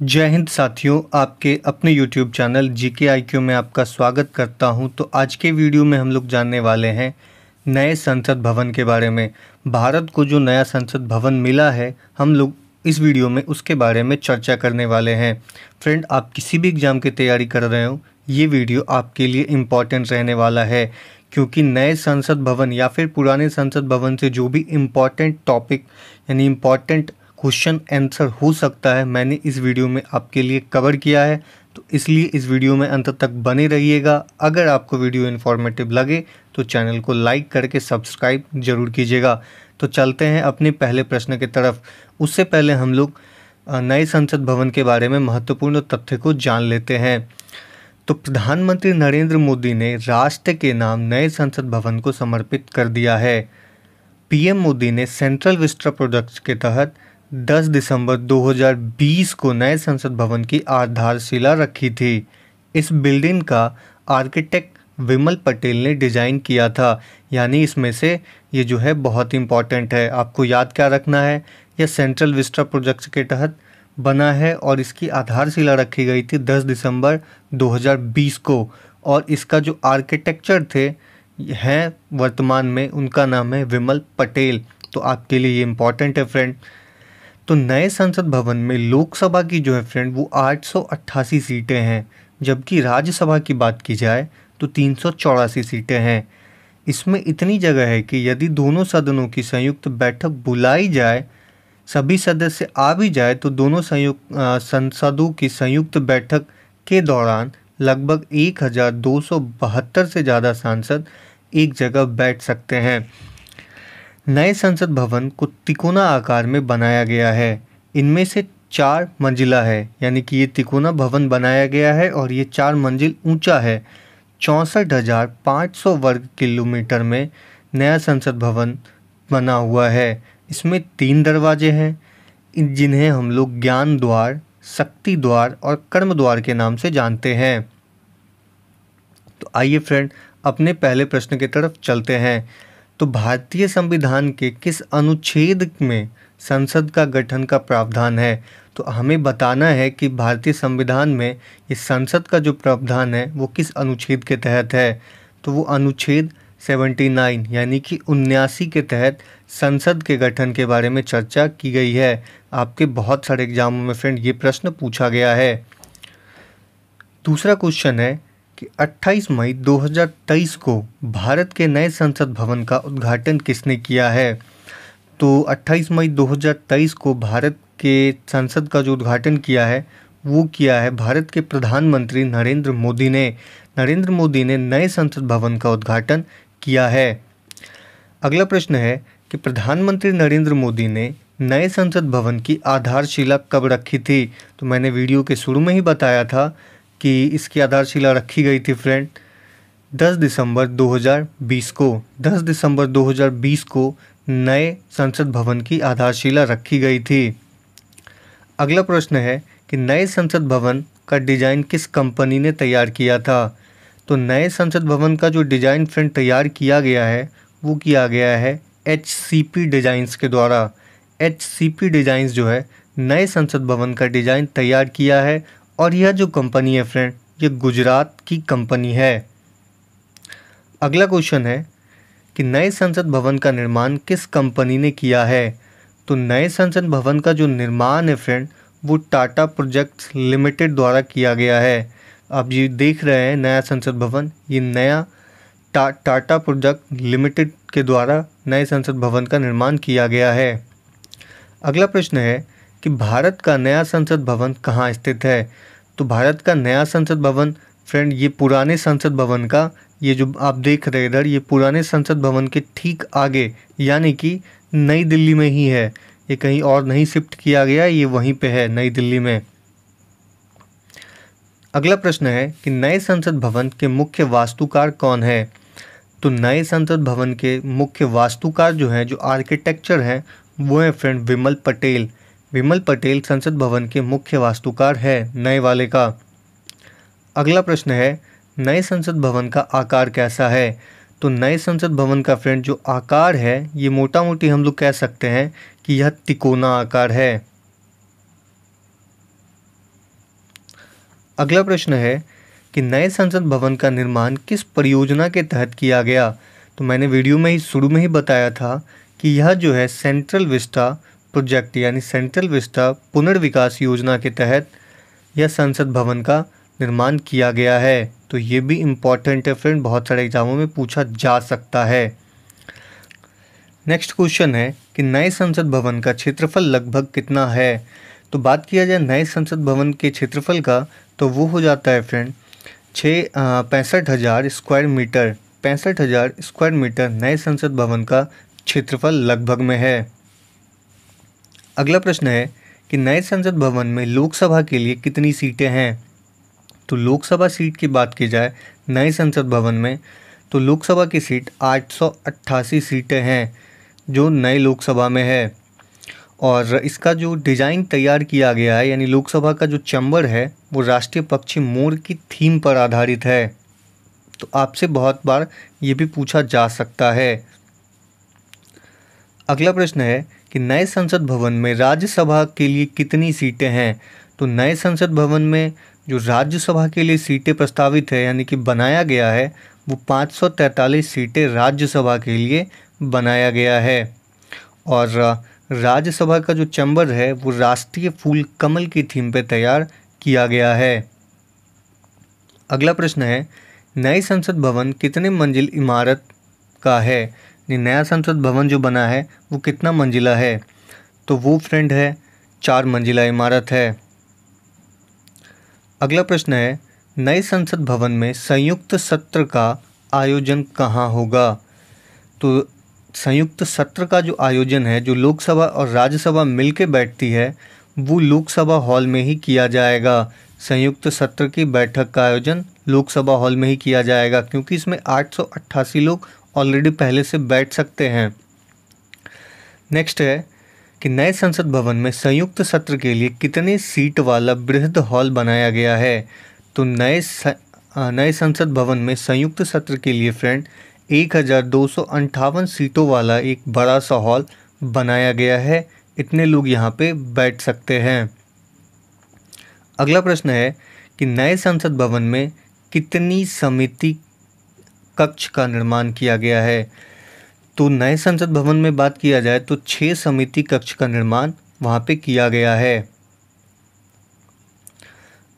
जय हिंद साथियों, आपके अपने YouTube चैनल GK IQ में आपका स्वागत करता हूं। तो आज के वीडियो में हम लोग जानने वाले हैं नए संसद भवन के बारे में। भारत को जो नया संसद भवन मिला है, हम लोग इस वीडियो में उसके बारे में चर्चा करने वाले हैं। फ्रेंड, आप किसी भी एग्ज़ाम की तैयारी कर रहे हो, ये वीडियो आपके लिए इम्पॉर्टेंट रहने वाला है, क्योंकि नए संसद भवन या फिर पुराने संसद भवन से जो भी इम्पॉर्टेंट टॉपिक यानी इम्पॉर्टेंट क्वेश्चन आंसर हो सकता है, मैंने इस वीडियो में आपके लिए कवर किया है। तो इसलिए इस वीडियो में अंत तक बने रहिएगा। अगर आपको वीडियो इन्फॉर्मेटिव लगे तो चैनल को लाइक करके सब्सक्राइब जरूर कीजिएगा। तो चलते हैं अपने पहले प्रश्न की तरफ। उससे पहले हम लोग नए संसद भवन के बारे में महत्वपूर्ण तथ्य को जान लेते हैं। तो प्रधानमंत्री नरेंद्र मोदी ने राष्ट्र के नाम नए संसद भवन को समर्पित कर दिया है। पीएम मोदी ने सेंट्रल विस्टा प्रोजेक्ट के तहत 10 दिसंबर 2020 को नए संसद भवन की आधारशिला रखी थी। इस बिल्डिंग का आर्किटेक्ट विमल पटेल ने डिज़ाइन किया था। यानी इसमें से ये जो है बहुत इंपॉर्टेंट है, आपको याद क्या रखना है। यह सेंट्रल विस्टा प्रोजेक्ट के तहत बना है और इसकी आधारशिला रखी गई थी 10 दिसंबर 2020 को। और इसका जो आर्किटेक्चर थे हैं वर्तमान में, उनका नाम है विमल पटेल। तो आपके लिए ये इम्पॉर्टेंट है फ्रेंड। तो नए संसद भवन में लोकसभा की जो है फ्रेंड वो 888 सीटें हैं, जबकि राज्यसभा की बात की जाए तो 384 सीटें हैं। इसमें इतनी जगह है कि यदि दोनों सदनों की संयुक्त बैठक बुलाई जाए, सभी सदस्य आ भी जाए, तो दोनों संसदों की संयुक्त बैठक के दौरान लगभग 1272 से ज़्यादा सांसद एक जगह बैठ सकते हैं। नए संसद भवन को तिकोना आकार में बनाया गया है। इनमें से 4 मंजिला है, यानी कि ये तिकोना भवन बनाया गया है और ये 4 मंजिल ऊंचा है। 64,500 वर्ग किलोमीटर में नया संसद भवन बना हुआ है। इसमें 3 दरवाजे हैं, जिन्हें हम लोग ज्ञान द्वार, शक्ति द्वार और कर्म द्वार के नाम से जानते हैं। तो आइए फ्रेंड, अपने पहले प्रश्न की तरफ चलते हैं। तो भारतीय संविधान के किस अनुच्छेद में संसद का गठन का प्रावधान है? तो हमें बताना है कि भारतीय संविधान में ये संसद का जो प्रावधान है वो किस अनुच्छेद के तहत है। तो वो अनुच्छेद 79 यानी कि 79 के तहत संसद के गठन के बारे में चर्चा की गई है। आपके बहुत सारे एग्जामों में फ्रेंड ये प्रश्न पूछा गया है। दूसरा क्वेश्चन है कि 28 मई 2023 को भारत के नए संसद भवन का उद्घाटन किसने किया है? तो 28 मई 2023 को भारत के संसद का जो उद्घाटन किया है वो किया है भारत के प्रधानमंत्री नरेंद्र मोदी ने। नरेंद्र मोदी ने नए संसद भवन का उद्घाटन किया है। अगला प्रश्न है कि प्रधानमंत्री नरेंद्र मोदी ने नए संसद भवन की आधारशिला कब रखी थी? तो मैंने वीडियो के शुरू में ही बताया था कि इसकी आधारशिला रखी गई थी फ्रेंड 10 दिसंबर 2020 को। 10 दिसंबर 2020 को नए संसद भवन की आधारशिला रखी गई थी। अगला प्रश्न है कि नए संसद भवन का डिज़ाइन किस कंपनी ने तैयार किया था? तो नए संसद भवन का जो डिज़ाइन फ्रेंड तैयार किया गया है वो किया गया है HCP डिज़ाइंस के द्वारा। HCP डिज़ाइंस जो है नए संसद भवन का डिज़ाइन तैयार किया है और यह जो कंपनी है फ्रेंड ये गुजरात की कंपनी है। अगला क्वेश्चन है कि नए संसद भवन का निर्माण किस कंपनी ने किया है? तो नए संसद भवन का जो निर्माण है फ्रेंड वो टाटा प्रोजेक्ट्स लिमिटेड द्वारा किया गया है। आप ये देख रहे हैं नया संसद भवन, ये नया टाटा प्रोजेक्ट लिमिटेड के द्वारा नए संसद भवन का निर्माण किया गया है। अगला प्रश्न है कि भारत का नया संसद भवन कहाँ स्थित है? तो भारत का नया संसद भवन फ्रेंड ये पुराने संसद भवन का, ये जो आप देख रहे हैं इधर, ये पुराने संसद भवन के ठीक आगे यानी कि नई दिल्ली में ही है। ये कहीं और नहीं शिफ्ट किया गया, ये वहीं पे है नई दिल्ली में। अगला प्रश्न है कि नए संसद भवन के मुख्य वास्तुकार कौन है? तो नए संसद भवन के मुख्य वास्तुकार जो हैं, जो आर्किटेक्चर हैं, वो है फ्रेंड विमल पटेल। विमल पटेल संसद भवन के मुख्य वास्तुकार है नए वाले का। अगला प्रश्न है नए संसद भवन का आकार कैसा है? तो नए संसद भवन का फ्रेंड जो आकार है ये मोटा मोटी हम लोग कह सकते हैं कि यह तिकोना आकार है। अगला प्रश्न है कि नए संसद भवन का निर्माण किस परियोजना के तहत किया गया। तो मैंने वीडियो में ही शुरू में ही बताया था कि यह जो है सेंट्रल विस्टा प्रोजेक्ट यानी सेंट्रल विस्टा पुनर्विकास योजना के तहत यह संसद भवन का निर्माण किया गया है। तो ये भी इम्पॉर्टेंट है फ्रेंड, बहुत सारे एग्जामों में पूछा जा सकता है। नेक्स्ट क्वेश्चन है कि नए संसद भवन का क्षेत्रफल लगभग कितना है। तो बात किया जाए नए संसद भवन के क्षेत्रफल का तो वो हो जाता है friend 65,000 square metre. 65,000 square metre नए संसद भवन का क्षेत्रफल लगभग में है। अगला प्रश्न है कि नए संसद भवन में लोकसभा के लिए कितनी सीटें हैं। तो लोकसभा सीट की बात की जाए नए संसद भवन में तो लोकसभा की सीट 888 सीटें हैं जो नए लोकसभा में है। और इसका जो डिज़ाइन तैयार किया गया है यानी लोकसभा का जो चैम्बर है वो राष्ट्रीय पक्षी मोर की थीम पर आधारित है। तो आपसे बहुत बार ये भी पूछा जा सकता है। अगला प्रश्न है कि नए संसद भवन में राज्यसभा के लिए कितनी सीटें हैं। तो नए संसद भवन में जो राज्यसभा के लिए सीटें प्रस्तावित है यानी कि बनाया गया है वो 543 सीटें राज्यसभा के लिए बनाया गया है। और राज्यसभा का जो चैम्बर है वो राष्ट्रीय फूल कमल की थीम पे तैयार किया गया है। अगला प्रश्न है नए संसद भवन कितने मंजिल इमारत का है। नया संसद भवन जो बना है वो कितना मंजिला है। तो वो फ्रेंड है 4 मंजिला इमारत है। अगला प्रश्न है नए संसद भवन में संयुक्त सत्र का आयोजन कहाँ होगा। तो संयुक्त सत्र का जो आयोजन है जो लोकसभा और राज्यसभा मिलकर बैठती है वो लोकसभा हॉल में ही किया जाएगा। संयुक्त सत्र की बैठक का आयोजन लोकसभा हॉल में ही किया जाएगा क्योंकि इसमें 888 लोग ऑलरेडी पहले से बैठ सकते हैं। नेक्स्ट है कि नए संसद भवन में संयुक्त सत्र के लिए कितने सीट वाला बृहद हॉल बनाया गया है। तो नए संसद भवन में संयुक्त सत्र के लिए फ्रेंड 1258 सीटों वाला एक बड़ा सा हॉल बनाया गया है। इतने लोग यहाँ पे बैठ सकते हैं। अगला प्रश्न है कि नए संसद भवन में कितनी समिति कक्ष का निर्माण किया गया है। तो नए संसद भवन में बात किया जाए तो 6 समिति कक्ष का निर्माण वहाँ पे किया गया है।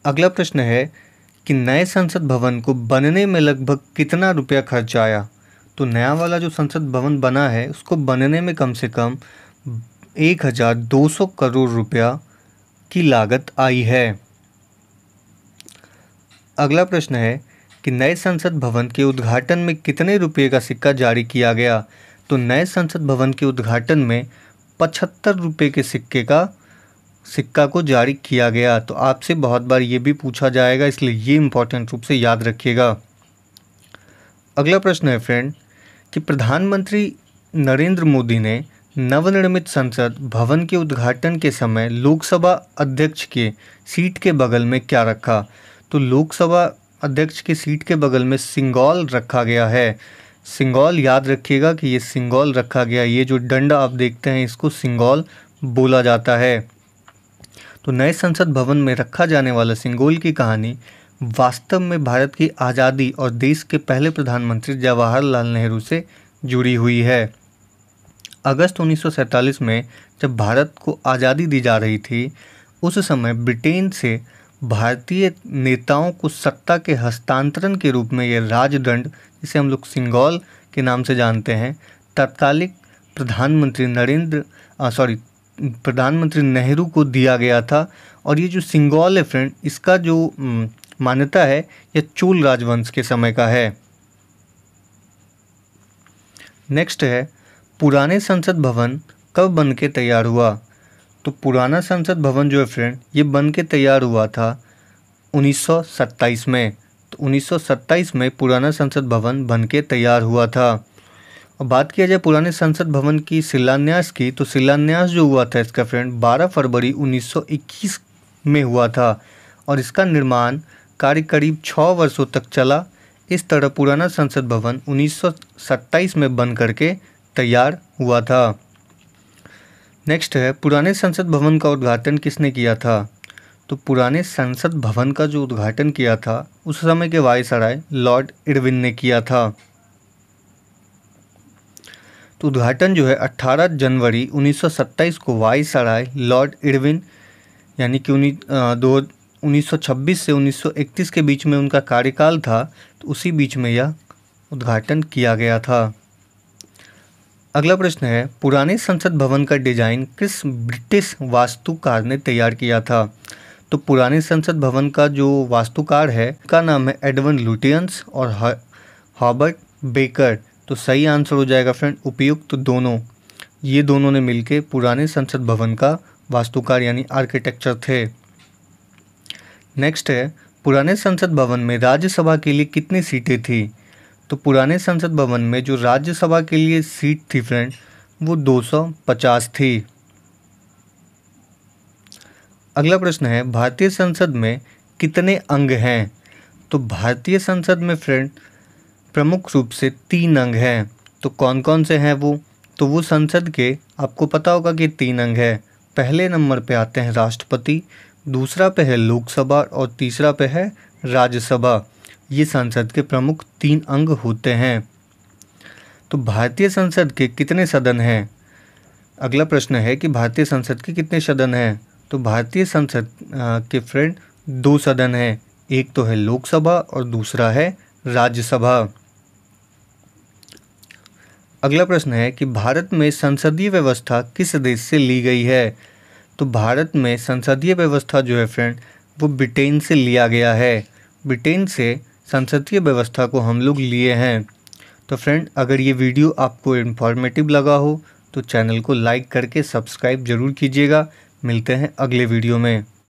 अगला प्रश्न है कि नए संसद भवन को बनने में लगभग कितना रुपया खर्च आया। तो नया वाला जो संसद भवन बना है उसको बनने में कम से कम 1200 करोड़ रुपया की लागत आई है। अगला प्रश्न है कि नए संसद भवन के उद्घाटन में कितने रुपये का सिक्का जारी किया गया। तो नए संसद भवन के उद्घाटन में 75 रुपये के सिक्का को जारी किया गया। तो आपसे बहुत बार ये भी पूछा जाएगा इसलिए ये इम्पोर्टेंट रूप से याद रखिएगा। अगला प्रश्न है फ्रेंड कि प्रधानमंत्री नरेंद्र मोदी ने नवनिर्मित संसद भवन के उद्घाटन के समय लोकसभा अध्यक्ष के सीट के बगल में क्या रखा। तो लोकसभा अध्यक्ष की सीट के बगल में सिंगल रखा गया है। सिंगल याद रखिएगा कि ये सिंगल रखा गया, ये जो डंडा आप देखते हैं इसको सिंगल बोला जाता है। तो नए संसद भवन में रखा जाने वाला सिंगल की कहानी वास्तव में भारत की आज़ादी और देश के पहले प्रधानमंत्री जवाहरलाल नेहरू से जुड़ी हुई है। अगस्त 1947 में जब भारत को आज़ादी दी जा रही थी उस समय ब्रिटेन से भारतीय नेताओं को सत्ता के हस्तांतरण के रूप में ये राजदंड, जिसे हम लोग सिंगल के नाम से जानते हैं, तत्कालिक प्रधानमंत्री नेहरू को दिया गया था। और ये जो सिंगल है फ्रेंड इसका जो मान्यता है यह चोल राजवंश के समय का है। नेक्स्ट है पुराने संसद भवन कब बन के तैयार हुआ। तो पुराना संसद भवन जो है फ्रेंड ये बन के तैयार हुआ था 1927 में। तो 1927 में पुराना संसद भवन बन के तैयार हुआ था। और बात किया जाए पुराने संसद भवन की शिलान्यास की तो शिलान्यास जो हुआ था इसका फ्रेंड 12 फरवरी 1921 में हुआ था और इसका निर्माण कार्य करीब 6 वर्षों तक चला। इस तरह पुराना संसद भवन 1927 में बन करके तैयार हुआ था। नेक्स्ट है पुराने संसद भवन का उद्घाटन किसने किया था। तो पुराने संसद भवन का जो उद्घाटन किया था उस समय के वायसराय लॉर्ड इरविन ने किया था। तो उद्घाटन जो है 18 जनवरी 1927 को वायसराय लॉर्ड इरविन यानी कि 1926 से 1931 के बीच में उनका कार्यकाल था, तो उसी बीच में यह उद्घाटन किया गया था। अगला प्रश्न है, पुराने संसद भवन का डिजाइन किस ब्रिटिश वास्तुकार ने तैयार किया था? तो पुराने संसद भवन का जो वास्तुकार है उसका नाम है एडविन लुटियंस और हॉबर्ट बेकर। तो सही आंसर हो जाएगा फ्रेंड उपयुक्त दोनों। ये दोनों ने मिलके पुराने संसद भवन का वास्तुकार यानी आर्किटेक्चर थे। नेक्स्ट है, पुराने संसद भवन में राज्यसभा के लिए कितनी सीटें थी? तो पुराने संसद भवन में जो राज्यसभा के लिए सीट थी फ्रेंड वो 250 थी। अगला प्रश्न है, भारतीय संसद में कितने अंग हैं? तो भारतीय संसद में फ्रेंड प्रमुख रूप से 3 अंग हैं। तो कौन कौन से हैं वो? तो वो संसद के आपको पता होगा कि 3 अंग है। पहले नंबर पे आते हैं राष्ट्रपति, दूसरा पे है लोकसभा और तीसरा पे है राज्यसभा। ये संसद के प्रमुख 3 अंग होते हैं। तो भारतीय संसद के कितने सदन हैं? अगला प्रश्न है कि भारतीय संसद के कितने सदन हैं? तो भारतीय संसद के फ्रेंड 2 सदन हैं, एक तो है लोकसभा और दूसरा है राज्यसभा। अगला प्रश्न है कि भारत में संसदीय व्यवस्था किस देश से ली गई है? तो भारत में संसदीय व्यवस्था जो है फ्रेंड वो ब्रिटेन से लिया गया है। ब्रिटेन से संसदीय व्यवस्था को हम लोग लिए हैं। तो फ्रेंड अगर ये वीडियो आपको इन्फॉर्मेटिव लगा हो तो चैनल को लाइक करके सब्सक्राइब जरूर कीजिएगा। मिलते हैं अगले वीडियो में।